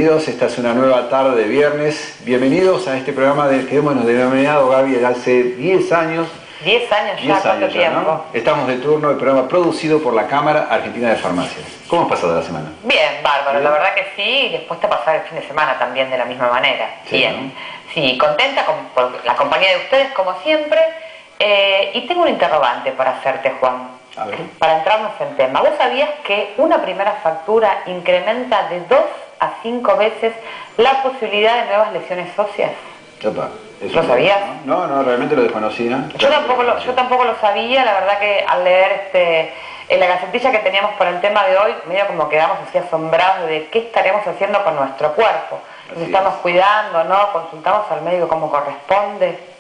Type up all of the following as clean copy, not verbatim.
bienvenidos. Esta es una nueva tarde de viernes. Bienvenidos a este programa que hemos denominado, Gaby, hace 10 años. 10 años ya, ¿cuánto tiempo? ¿No? Estamos de turno, el programa producido por la Cámara Argentina de Farmacias. ¿Cómo has pasado la semana? Bien, bárbaro, la verdad que sí, y después te pasar el fin de semana también de la misma manera. Sí, bien, ¿no? Sí, contenta por la compañía de ustedes como siempre, y tengo un interrogante para hacerte, Juan. A ver. Para entrarnos en tema, ¿vos sabías que una primera factura incrementa de 2 a 5 veces la posibilidad de nuevas lesiones óseas? Opa, ¿Lo sabías? No, realmente lo desconocía. Yo tampoco lo sabía, la verdad que al leer en la gacetilla que teníamos para el tema de hoy, medio como quedamos así asombrados de qué estaremos haciendo con nuestro cuerpo. Nos estamos cuidando, ¿no? Consultamos al médico como corresponde.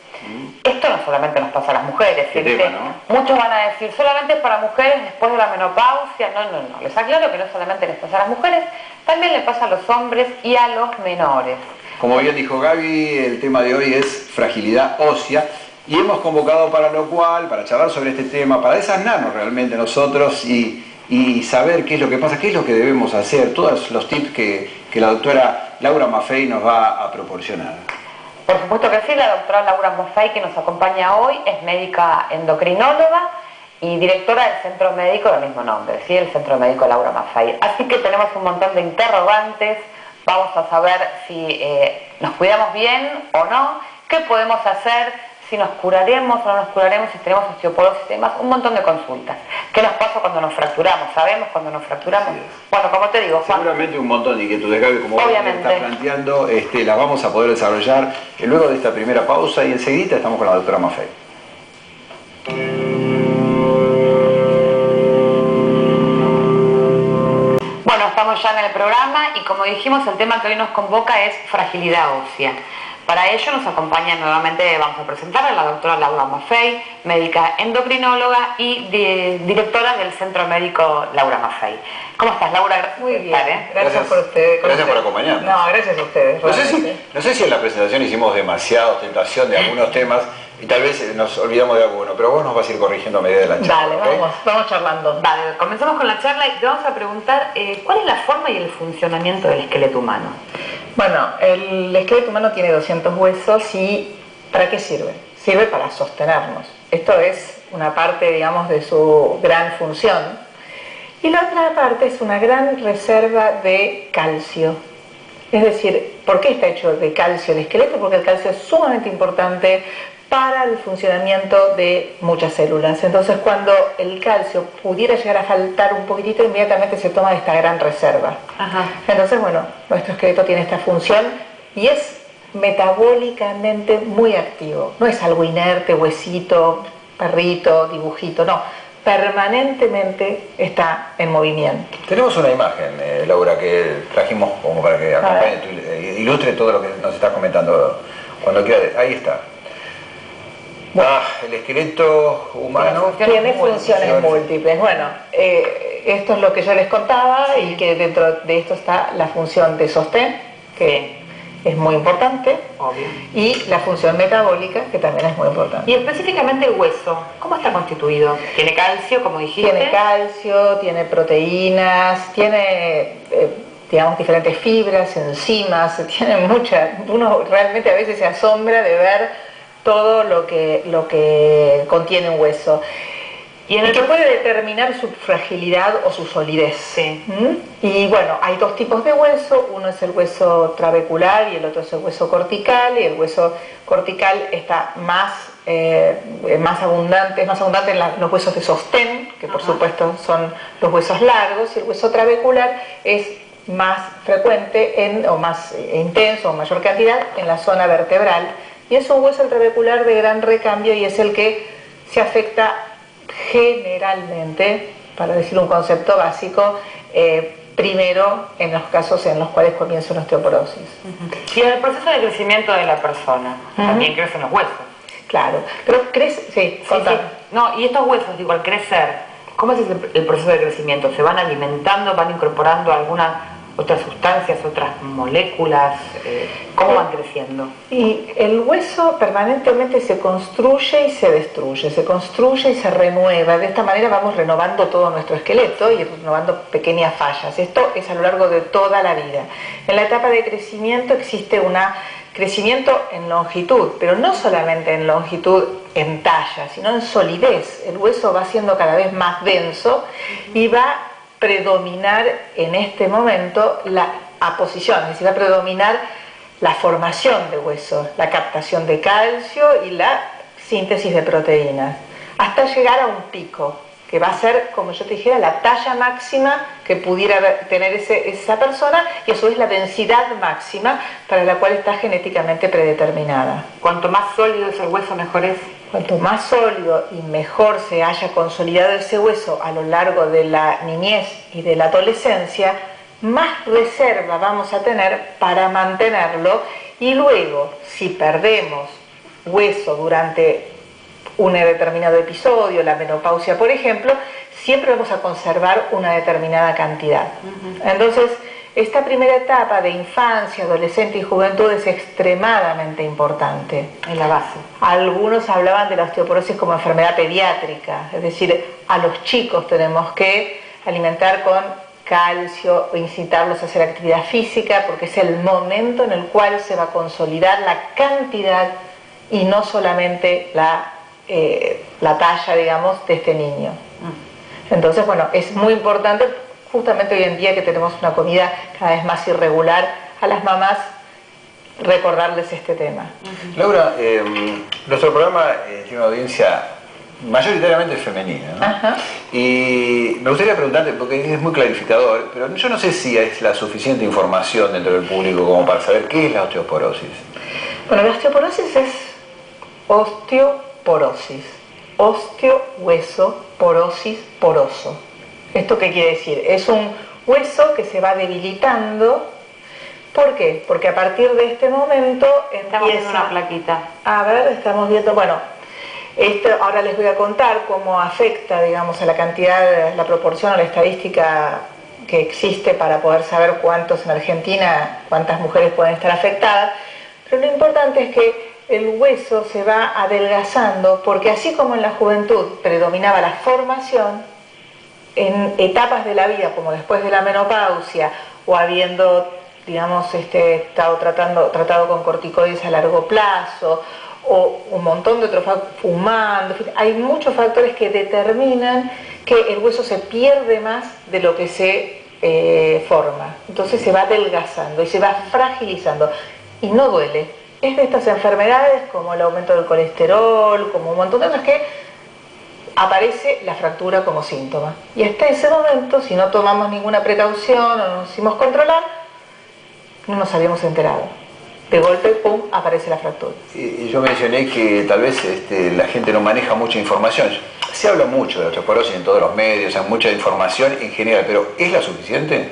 Esto no solamente nos pasa a las mujeres, tema, ¿no? Muchos van a decir, solamente es para mujeres después de la menopausia. No. Les aclaro que no solamente les pasa a las mujeres, también les pasa a los hombres y a los menores. Como bien dijo Gaby, el tema de hoy es fragilidad ósea y hemos convocado para lo cual, para charlar sobre este tema, para desasnarnos realmente nosotros y saber qué es lo que pasa, qué es lo que debemos hacer, todos los tips que la doctora Laura Maffei nos va a proporcionar. Por supuesto que sí, la doctora Laura Maffei, que nos acompaña hoy, es médica endocrinóloga y directora del centro médico del mismo nombre, ¿sí? El centro médico Laura Maffei. Así que tenemos un montón de interrogantes, vamos a saber si nos cuidamos bien o no, qué podemos hacer, si nos curaremos o no nos curaremos, si tenemos osteoporosis y demás, un montón de consultas. ¿Qué nos pasa cuando nos fracturamos? ¿Sabemos cuando nos fracturamos? Bueno, como te digo, Juan, seguramente un montón de inquietudes, Gaby, como vos obviamente estás planteando, las vamos a poder desarrollar luego de esta primera pausa y enseguida estamos con la doctora Maffei. Bueno, estamos ya en el programa y como dijimos, el tema que hoy nos convoca es fragilidad ósea. Para ello nos acompaña nuevamente, vamos a presentar a la doctora Laura Maffei, médica endocrinóloga y directora del Centro Médico Laura Maffei. ¿Cómo estás, Laura? Muy bien, gracias por ustedes. Gracias por acompañarnos. No, gracias a ustedes. No sé si en la presentación hicimos demasiada ostentación de algunos temas y tal vez nos olvidamos de alguno, pero vos nos vas a ir corrigiendo a medida de la charla. Dale, ¿okay? vamos charlando. Vale, comenzamos con la charla y te vamos a preguntar ¿cuál es la forma y el funcionamiento del esqueleto humano? Bueno, el esqueleto humano tiene 200 huesos y ¿para qué sirve? Sirve para sostenernos. Esto es una parte, digamos, de su gran función. Y la otra parte es una gran reserva de calcio. Es decir, ¿por qué está hecho de calcio el esqueleto? Porque el calcio es sumamente importante para el funcionamiento de muchas células. Entonces, cuando el calcio pudiera llegar a faltar un poquitito, inmediatamente se toma de esta gran reserva. Ajá. Entonces, bueno, nuestro esqueleto tiene esta función y es metabólicamente muy activo. No es algo inerte, huesito, perrito, dibujito, no. Permanentemente está en movimiento. Tenemos una imagen, Laura, que trajimos como para que acompañe, ilustre todo lo que nos estás comentando. Cuando quiera, ahí está. El esqueleto humano tiene funciones múltiples. Bueno, esto es lo que yo les contaba y que dentro de esto está la función de sostén, que es muy importante, obvio, y la función metabólica, que también es muy importante. Y específicamente el hueso, ¿cómo está constituido? ¿Tiene calcio, como dijiste? Tiene calcio, tiene proteínas, tiene, digamos, diferentes fibras, enzimas, tiene muchas. Uno realmente a veces se asombra de ver todo lo que contiene un hueso. Y que puede determinar su fragilidad o su solidez. Sí. Y bueno, hay dos tipos de hueso, uno es el hueso trabecular y el otro es el hueso cortical, y el hueso cortical está más abundante en los huesos de sostén, que por supuesto son los huesos largos, y el hueso trabecular es más frecuente o más intenso o mayor cantidad en la zona vertebral, y es un hueso trabecular de gran recambio y es el que se afecta generalmente, para decir un concepto básico, primero en los casos en los cuales comienza una osteoporosis. Y en el proceso de crecimiento de la persona, también crecen los huesos. Claro, pero crece, sí. No, y estos huesos, digo, al crecer, ¿cómo es el proceso de crecimiento? ¿Se van alimentando, van incorporando alguna otras sustancias, otras moléculas? ¿Cómo van creciendo? Y el hueso permanentemente se construye y se destruye, se construye y se renueva. De esta manera vamos renovando todo nuestro esqueleto y renovando pequeñas fallas. Esto es a lo largo de toda la vida. En la etapa de crecimiento existe un crecimiento en longitud, pero no solamente en longitud en talla, sino en solidez. El hueso va siendo cada vez más denso y va a predominar en este momento la aposición, es decir, va a predominar la formación de hueso, la captación de calcio y la síntesis de proteínas, hasta llegar a un pico, que va a ser, como yo te dijera, la talla máxima que pudiera tener esa persona y a su vez la densidad máxima para la cual está genéticamente predeterminada. Cuanto más sólido es el hueso, mejor es. Cuanto más sólido y mejor se haya consolidado ese hueso a lo largo de la niñez y de la adolescencia, más reserva vamos a tener para mantenerlo, y luego, si perdemos hueso durante un determinado episodio, la menopausia por ejemplo, siempre vamos a conservar una determinada cantidad. Entonces, esta primera etapa de infancia, adolescente y juventud es extremadamente importante. En la base. Algunos hablaban de la osteoporosis como enfermedad pediátrica, es decir, a los chicos tenemos que alimentar con calcio o incitarlos a hacer actividad física porque es el momento en el cual se va a consolidar la cantidad y no solamente la talla, digamos, de este niño. Entonces, bueno, es muy importante, justamente hoy en día que tenemos una comida cada vez más irregular, a las mamás recordarles este tema. Laura, nuestro programa tiene una audiencia mayoritariamente femenina, ¿no? Ajá. Y me gustaría preguntarte, porque es muy clarificador, pero yo no sé si es la suficiente información dentro del público como para saber qué es la osteoporosis. Bueno, la osteoporosis es osteoporosis. Osteo, hueso, porosis, poroso. ¿Esto qué quiere decir? Es un hueso que se va debilitando. ¿Por qué? Porque a partir de este momento Estamos viendo una plaquita. A ver, estamos viendo, bueno, ahora les voy a contar cómo afecta, digamos, a la cantidad, la proporción o la estadística que existe para poder saber cuántas mujeres pueden estar afectadas. Pero lo importante es que el hueso se va adelgazando porque así como en la juventud predominaba la formación, en etapas de la vida como después de la menopausia o habiendo, digamos, estado tratado con corticoides a largo plazo o un montón de otros factores, fumando, hay muchos factores que determinan que el hueso se pierde más de lo que se forma. Entonces se va adelgazando y se va fragilizando y no duele. Es de estas enfermedades como el aumento del colesterol, como un montón de otras que aparece la fractura como síntoma. Y hasta ese momento, si no tomamos ninguna precaución o nos hicimos controlar, no nos habíamos enterado. De golpe, pum, aparece la fractura. Y yo mencioné que tal vez la gente no maneja mucha información. Se habla mucho de osteoporosis en todos los medios, hay mucha información en general, pero ¿es la suficiente?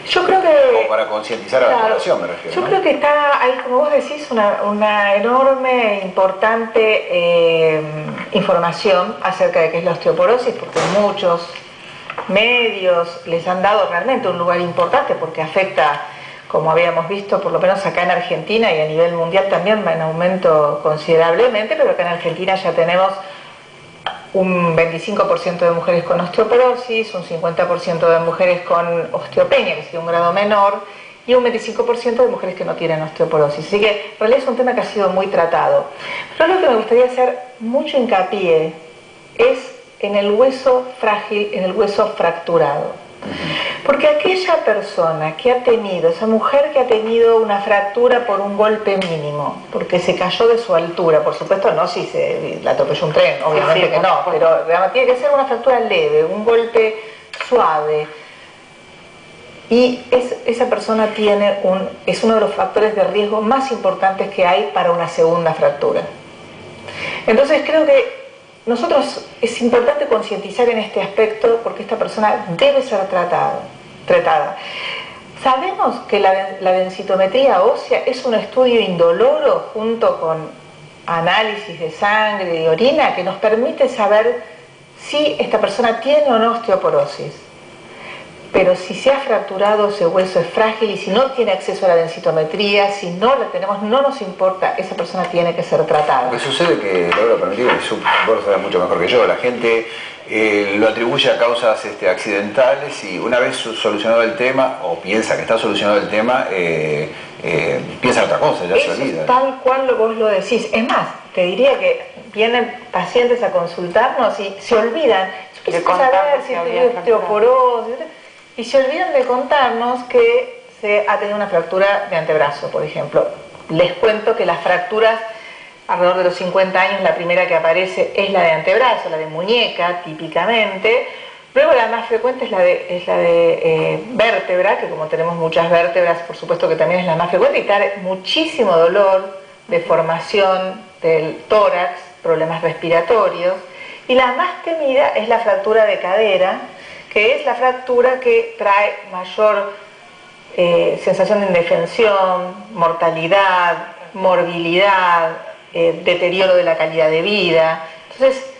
Yo creo que... Como para concientizar a la población, me refiero. Yo ¿no? creo que está ahí, como vos decís, una enorme, importante información acerca de qué es la osteoporosis, porque muchos medios les han dado realmente un lugar importante porque afecta, como habíamos visto, por lo menos acá en Argentina y a nivel mundial también va en aumento considerablemente, pero acá en Argentina ya tenemos un 25% de mujeres con osteoporosis, un 50% de mujeres con osteopenia, que sería un grado menor, y un 25% de mujeres que no tienen osteoporosis. Así que en realidad es un tema que ha sido muy tratado. Pero lo que me gustaría hacer mucho hincapié es en el hueso frágil, en el hueso fracturado. Porque aquella persona que ha tenido, esa mujer que ha tenido una fractura por un golpe mínimo, porque se cayó de su altura, por supuesto no si se la atropelló un tren, obviamente que no, pero tiene que ser una fractura leve, un golpe suave. Y esa persona es uno de los factores de riesgo más importantes que hay para una segunda fractura. Entonces creo que es importante concientizar en este aspecto porque esta persona debe ser tratada. Sabemos que la densitometría ósea es un estudio indoloro junto con análisis de sangre y orina que nos permite saber si esta persona tiene o no osteoporosis. pero si se ha fracturado ese hueso es frágil y si no tiene acceso a la densitometría, si no la tenemos, no nos importa, esa persona tiene que ser tratada. Lo que sucede que, Laura, permíteme, vos lo sabés mucho mejor que yo, la gente lo atribuye a causas accidentales y una vez solucionado el tema, o piensa que está solucionado el tema, piensa en otra cosa, ya se olvida. Tal cual vos lo decís. Es más, te diría que vienen pacientes a consultarnos y se olvidan, yo quise saber si tiene osteoporosis, y se olvidan de contarnos que se ha tenido una fractura de antebrazo, por ejemplo. Les cuento que las fracturas alrededor de los 50 años, la primera que aparece es la de antebrazo, la de muñeca, típicamente. Luego la más frecuente es la de vértebra, que como tenemos muchas vértebras, por supuesto que también es la más frecuente, y trae muchísimo dolor, deformación del tórax, problemas respiratorios. Y la más temida es la fractura de cadera, que es la fractura que trae mayor sensación de indefensión, mortalidad, morbilidad, deterioro de la calidad de vida. Entonces,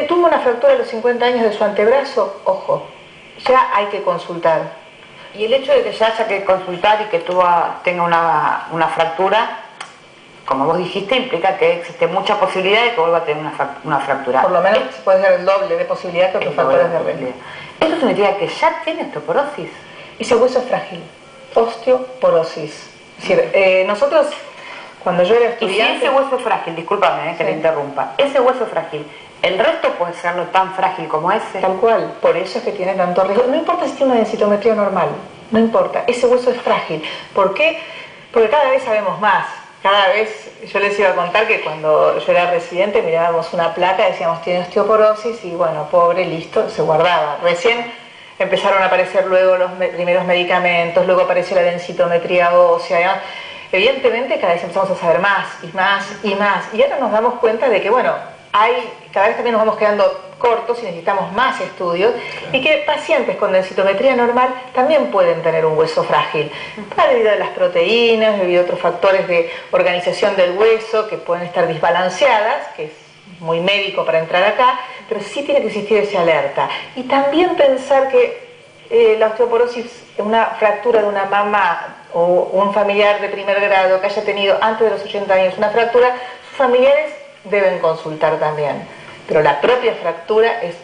tuvo una fractura a los 50 años de su antebrazo, ojo, ya hay que consultar. Y el hecho de que ya haya que consultar y que tenga una fractura, como vos dijiste, implica que existe mucha posibilidad de que vuelva a tener una fractura. Por lo menos se puede ser el doble de posibilidad que otros factores de riesgo. ¿Esto significa que ya tiene osteoporosis? Ese hueso es frágil, osteoporosis. Es decir, nosotros, cuando yo era estudiante... Y si ese hueso es frágil, discúlpame que le interrumpa, ese hueso es frágil, ¿el resto puede serlo tan frágil como ese? Tal cual, por eso es que tiene tanto riesgo. No importa si tiene una densitometría normal, no importa, ese hueso es frágil. ¿Por qué? Porque cada vez sabemos más. Cada vez, yo les iba a contar que cuando yo era residente mirábamos una placa, decíamos tiene osteoporosis y bueno, pobre, listo, se guardaba. Recién empezaron a aparecer luego los primeros medicamentos, luego apareció la densitometría ósea. Evidentemente cada vez empezamos a saber más y más y más. Y ahora nos damos cuenta de que bueno, cada vez también nos vamos quedando cortos y necesitamos más estudios, y que pacientes con densitometría normal también pueden tener un hueso frágil, debido a las proteínas, debido a otros factores de organización del hueso que pueden estar desbalanceadas, que es muy médico para entrar acá, pero sí tiene que existir esa alerta. Y también pensar que la osteoporosis, una fractura de una mamá o un familiar de primer grado que haya tenido antes de los 80 años una fractura, sus familiares deben consultar también. Pero la propia fractura es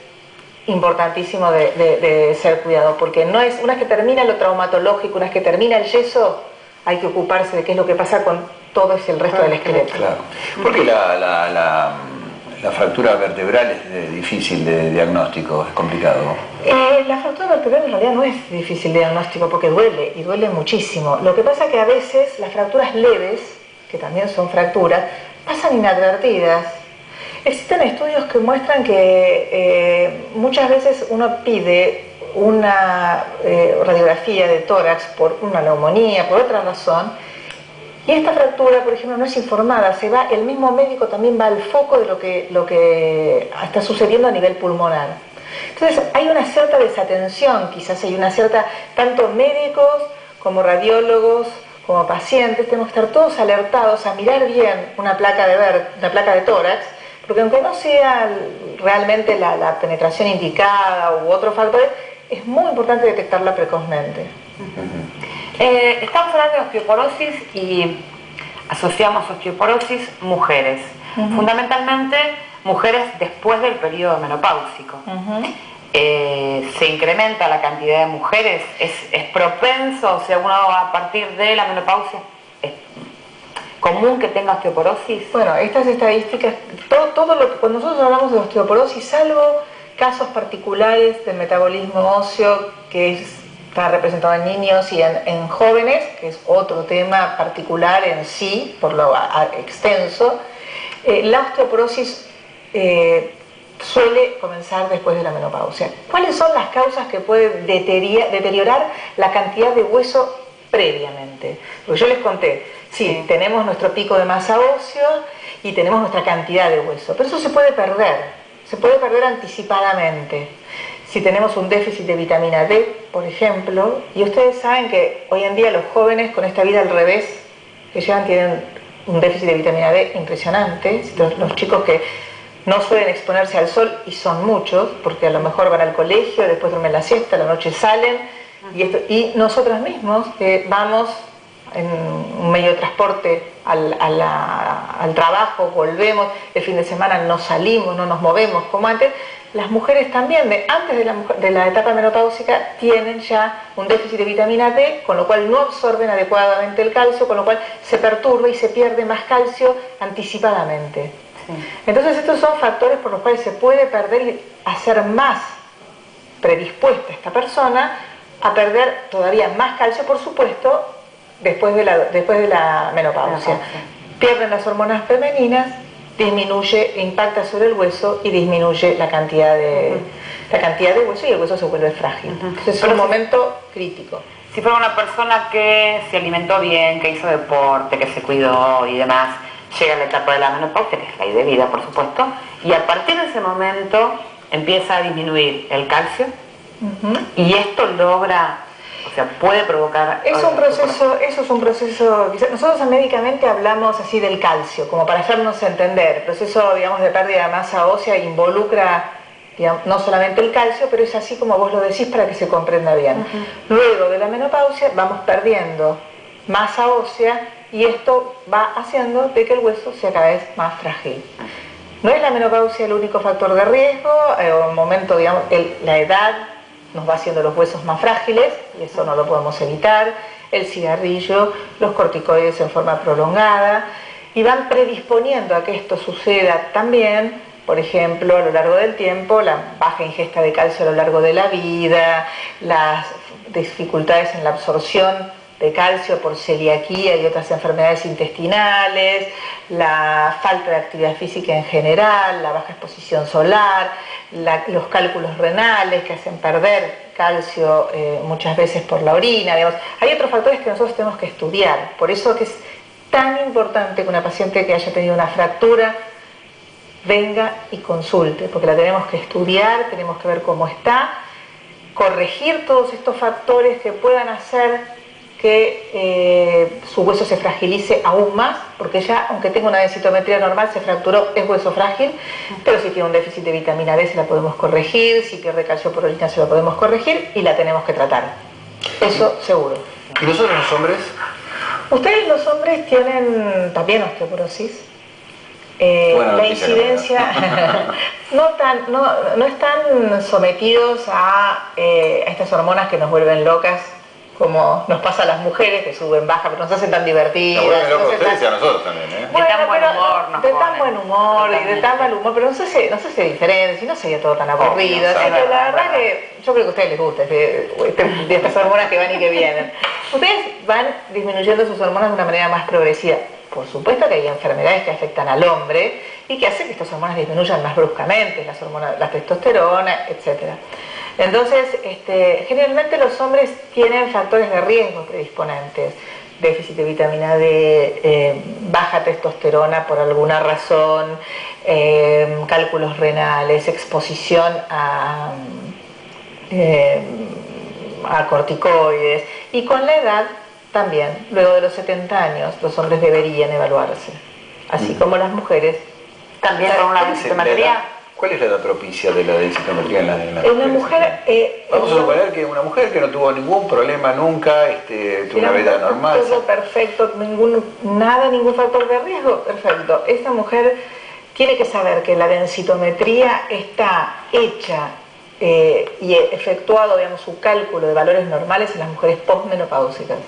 importantísimo de ser cuidado, porque no es, una vez que termina lo traumatológico, una vez que termina el yeso, hay que ocuparse de qué es lo que pasa con todo el resto del esqueleto. Claro. Porque la fractura vertebral es difícil de diagnóstico, es complicado. La fractura vertebral en realidad no es difícil de diagnóstico porque duele, y duele muchísimo. Lo que pasa es que a veces las fracturas leves, que también son fracturas, pasan inadvertidas. Existen estudios que muestran que muchas veces uno pide una radiografía de tórax por una neumonía, por otra razón, y esta fractura, por ejemplo, no es informada, el mismo médico también va al foco de lo que está sucediendo a nivel pulmonar. Entonces hay una cierta desatención, quizás hay una cierta, tanto médicos como radiólogos, como pacientes, tenemos que estar todos alertados a mirar bien una placa de tórax, porque aunque no sea realmente la penetración indicada u otros factores, es muy importante detectarla precozmente. Estamos hablando de osteoporosis y asociamos osteoporosis mujeres, fundamentalmente mujeres después del periodo menopáusico. Se incrementa la cantidad de mujeres, es propenso, o sea, uno a partir de la menopausia, es común que tenga osteoporosis. Bueno, estas estadísticas, cuando nosotros hablamos de osteoporosis, salvo casos particulares de metabolismo óseo que está representado en niños y en jóvenes, que es otro tema particular en sí, por lo extenso, la osteoporosis suele comenzar después de la menopausia. ¿Cuáles son las causas que pueden deteriorar la cantidad de hueso previamente? Porque yo les conté, sí, tenemos nuestro pico de masa ósea y tenemos nuestra cantidad de hueso, pero eso se puede perder anticipadamente. Si tenemos un déficit de vitamina D, por ejemplo, y ustedes saben que hoy en día los jóvenes con esta vida al revés que llevan tienen un déficit de vitamina D impresionante, los chicos que no suelen exponerse al sol, y son muchos, porque a lo mejor van al colegio, después duermen la siesta, a la noche salen, Y nosotros mismos vamos en un medio de transporte al trabajo, volvemos, el fin de semana no salimos, no nos movemos como antes. Las mujeres también, antes de la etapa menopáusica, tienen ya un déficit de vitamina D, con lo cual no absorben adecuadamente el calcio, con lo cual se perturba y se pierde más calcio anticipadamente. Sí. Entonces estos son factores por los cuales se puede perder y hacer más predispuesta esta persona a perder todavía más calcio, por supuesto, después de la menopausia. Pierden las hormonas femeninas, disminuye, impacta sobre el hueso y disminuye la cantidad de hueso, y el hueso se vuelve frágil. Entonces es un momento crítico. Si fuera una persona que se alimentó bien, que hizo deporte, que se cuidó y demás, llega a la etapa de la menopausia, que es la de vida, por supuesto, y a partir de ese momento empieza a disminuir el calcio, y esto logra, o sea, puede provocar... Eso es un proceso, nosotros médicamente hablamos así del calcio, como para hacernos entender. El proceso, digamos, de pérdida de masa ósea involucra, digamos, no solamente el calcio, pero es así como vos lo decís para que se comprenda bien. Luego de la menopausia vamos perdiendo masa ósea y esto va haciendo de que el hueso sea cada vez más frágil. No es la menopausia el único factor de riesgo, un momento, digamos, la edad nos va haciendo los huesos más frágiles, y eso no lo podemos evitar, el cigarrillo, los corticoides en forma prolongada, y van predisponiendo a que esto suceda también, por ejemplo, a lo largo del tiempo, la baja ingesta de calcio a lo largo de la vida, las dificultades en la absorción de calcio por celiaquía y otras enfermedades intestinales, la falta de actividad física en general, la baja exposición solar, los cálculos renales que hacen perder calcio muchas veces por la orina, digamos. Hay otros factores que nosotros tenemos que estudiar, por eso que es tan importante que una paciente que haya tenido una fractura venga y consulte, porque la tenemos que estudiar, tenemos que ver cómo está, corregir todos estos factores que puedan hacer que su hueso se fragilice aún más, porque ya, aunque tenga una densitometría normal, se fracturó, es hueso frágil, pero si tiene un déficit de vitamina D se la podemos corregir, si pierde calcio por orina se lo podemos corregir y la tenemos que tratar. Eso seguro. ¿Y nosotros los hombres? Ustedes los hombres tienen también osteoporosis. La incidencia no están sometidos a estas hormonas que nos vuelven locas, como nos pasa a las mujeres, que suben, bajan, pero nos hacen tan divertidas. Nos vuelven locos ustedes y a nosotros también, ¿eh? Bueno, de tan buen humor, de tan buen humor y de tan mal humor, pero no sé si diferencia, no sería todo tan aburrido. Así que la verdad que yo creo que a ustedes les gusta de estas hormonas que van y que vienen. Ustedes van disminuyendo sus hormonas de una manera más progresiva. Por supuesto que hay enfermedades que afectan al hombre y que hacen que estas hormonas disminuyan más bruscamente, las hormonas, la testosterona, etc. Entonces, generalmente los hombres tienen factores de riesgo predisponentes, déficit de vitamina D, baja testosterona por alguna razón, cálculos renales, exposición a corticoides, y con la edad también, luego de los 70 años, los hombres deberían evaluarse, así como las mujeres. También con una densitometría. ¿Cuál es la edad propicia de la densitometría en las una mujer? Vamos a suponer que una mujer que no tuvo ningún problema nunca, tuvo una vida normal. Todo perfecto, ningún factor de riesgo, perfecto. Esta mujer tiene que saber que la densitometría está hecha y efectuado, digamos, su cálculo de valores normales en las mujeres postmenopáusicas.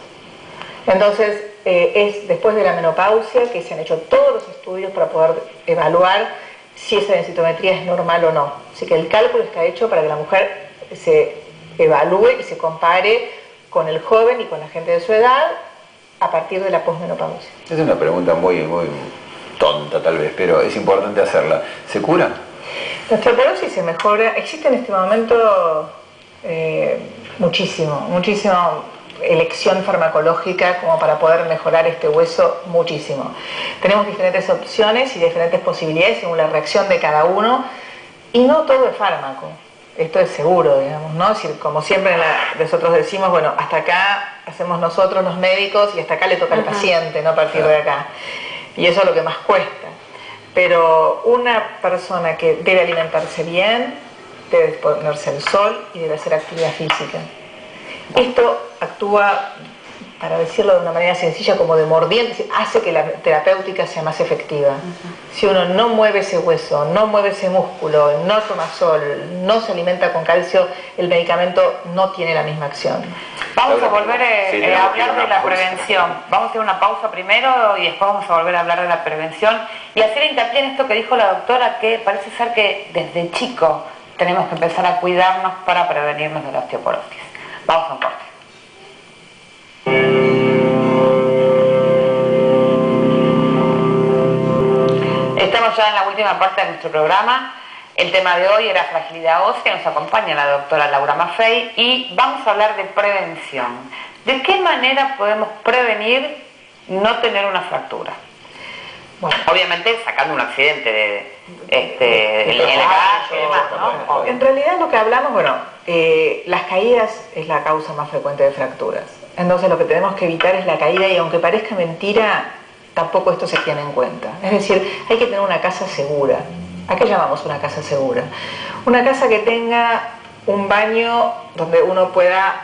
Entonces, es después de la menopausia que se han hecho todos los estudios para poder evaluar si esa densitometría es normal o no. Así que el cálculo está hecho para que la mujer se evalúe y se compare con el joven y con la gente de su edad a partir de la posmenopausia. Es una pregunta muy tonta tal vez, pero es importante hacerla. ¿Se cura? La osteoporosis se mejora. Existe en este momento muchísima elección farmacológica como para poder mejorar este hueso, muchísimo. Tenemos diferentes opciones y diferentes posibilidades según la reacción de cada uno, y no todo es fármaco, esto es seguro, digamos, ¿no? Es decir, como siempre nosotros decimos, bueno, hasta acá hacemos nosotros los médicos y hasta acá le toca al paciente, no a partir de acá, y eso es lo que más cuesta. Pero una persona que debe alimentarse bien, debe ponerse al sol y debe hacer actividad física. Esto actúa, para decirlo de una manera sencilla, como de mordiente, hace que la terapéutica sea más efectiva. Si uno no mueve ese hueso, no mueve ese músculo, no toma sol, no se alimenta con calcio, el medicamento no tiene la misma acción. Vamos a volver a hablar de la prevención. Vamos a hacer una pausa primero y después vamos a volver a hablar de la prevención y hacer hincapié en esto que dijo la doctora, que parece ser que desde chico tenemos que empezar a cuidarnos para prevenirnos de la osteoporosis. Vamos a un corte. Estamos ya en la última parte de nuestro programa. El tema de hoy era fragilidad ósea. Nos acompaña la doctora Laura Maffei y vamos a hablar de prevención. ¿De qué manera podemos prevenir no tener una fractura? Bueno, obviamente sacando un accidente en la calle y demás, ¿no? En realidad lo que hablamos, las caídas es la causa más frecuente de fracturas. Entonces lo que tenemos que evitar es la caída, y aunque parezca mentira, tampoco esto se tiene en cuenta. Es decir, hay que tener una casa segura. ¿A qué llamamos una casa segura? Una casa que tenga un baño donde uno pueda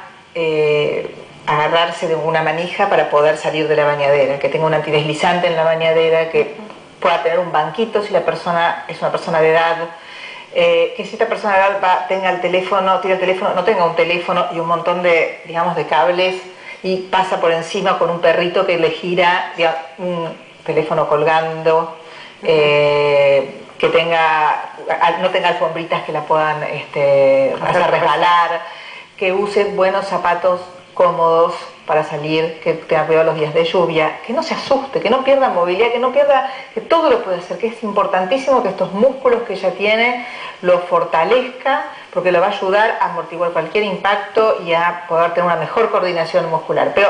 agarrarse de una manija para poder salir de la bañadera, que tenga un antideslizante en la bañadera, que pueda tener un banquito si la persona es una persona de edad, que si esta persona de edad tenga el teléfono, tira el teléfono, no tenga un teléfono y un montón de, digamos, de cables, y pasa por encima con un perrito que le gira, digamos, un teléfono colgando, que no tenga alfombritas que la puedan hacer resbalar, que use buenos zapatos cómodos para salir, que tenga cuidado los días de lluvia, que no se asuste, que no pierda movilidad, que todo lo puede hacer, que es importantísimo que estos músculos que ella tiene lo fortalezca, porque le va a ayudar a amortiguar cualquier impacto y a poder tener una mejor coordinación muscular. Pero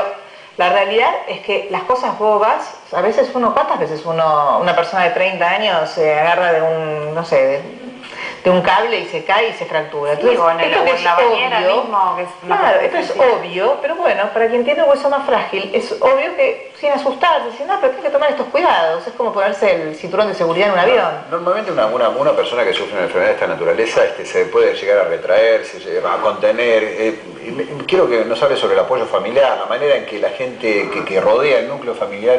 la realidad es que las cosas bobas, a veces ¿cuántas veces una persona de 30 años se agarra de un, no sé, de un cable y se cae y se fractura? Entonces, esto que es obvio, claro, esto es obvio, pero bueno, para quien tiene un hueso más frágil, es obvio que sin asustarse, dicen, no, pero hay que tomar estos cuidados, es como ponerse el cinturón de seguridad en un avión. Normalmente una persona que sufre una enfermedad de esta naturaleza se puede llegar a retraer, a contener. Quiero que nos hable sobre el apoyo familiar, la manera en que la gente que rodea el núcleo familiar,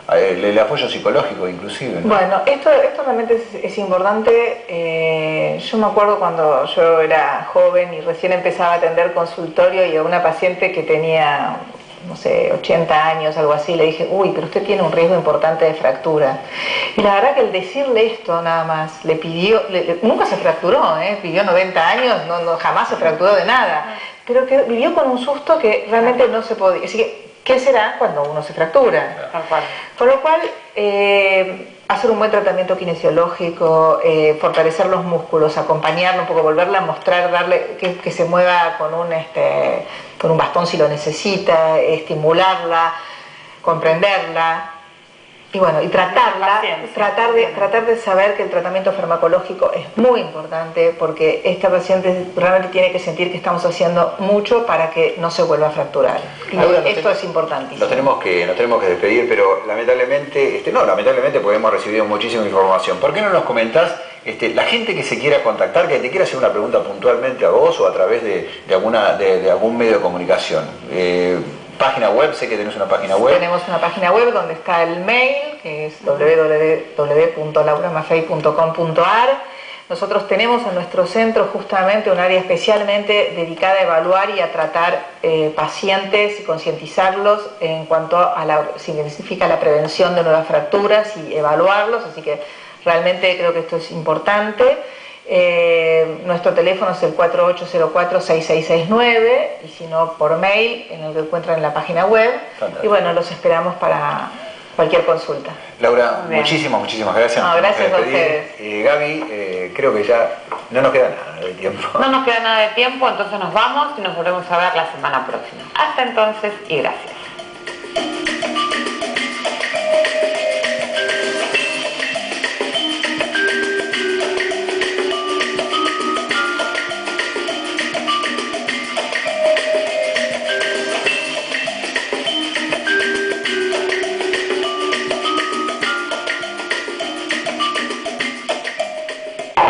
el apoyo psicológico inclusive, ¿no? Bueno, esto realmente es importante. Yo me acuerdo cuando yo era joven y recién empezaba a atender consultorio, y a una paciente que tenía, no sé, 80 años, algo así, le dije, uy, pero usted tiene un riesgo importante de fractura. Y la verdad que el decirle esto nada más, le pidió, nunca se fracturó, vivió 90 años, jamás se fracturó de nada, pero que vivió con un susto que realmente no se podía. Así que, ¿qué será cuando uno se fractura? Por lo cual, hacer un buen tratamiento kinesiológico, fortalecer los músculos, acompañarlo un poco, volverla a mostrar, darle que se mueva con un bastón si lo necesita, estimularla, comprenderla. Y bueno, y tratar de saber que el tratamiento farmacológico es muy importante, porque esta paciente realmente tiene que sentir que estamos haciendo mucho para que no se vuelva a fracturar. Y esto es importantísimo. Nos tenemos que despedir, pero lamentablemente, lamentablemente porque hemos recibido muchísima información. ¿Por qué no nos comentás, la gente que se quiera contactar, que te quiera hacer una pregunta puntualmente a vos o a través de algún medio de comunicación? Página web, sé que tenés una página web. Tenemos una página web donde está el mail, que es www.lauramafei.com.ar. Nosotros tenemos en nuestro centro justamente un área especialmente dedicada a evaluar y a tratar pacientes y concientizarlos en cuanto a si significa la prevención de nuevas fracturas y evaluarlos, así que realmente creo que esto es importante. Nuestro teléfono es el 4804-6669, y si no por mail, en el que encuentran en la página web. Fantástico. Y bueno, los esperamos para cualquier consulta. Laura, muchísimas gracias. No, gracias a ustedes. Gaby, creo que ya no nos queda nada de tiempo. No nos queda nada de tiempo, entonces nos vamos y nos volvemos a ver la semana próxima. Hasta entonces y gracias.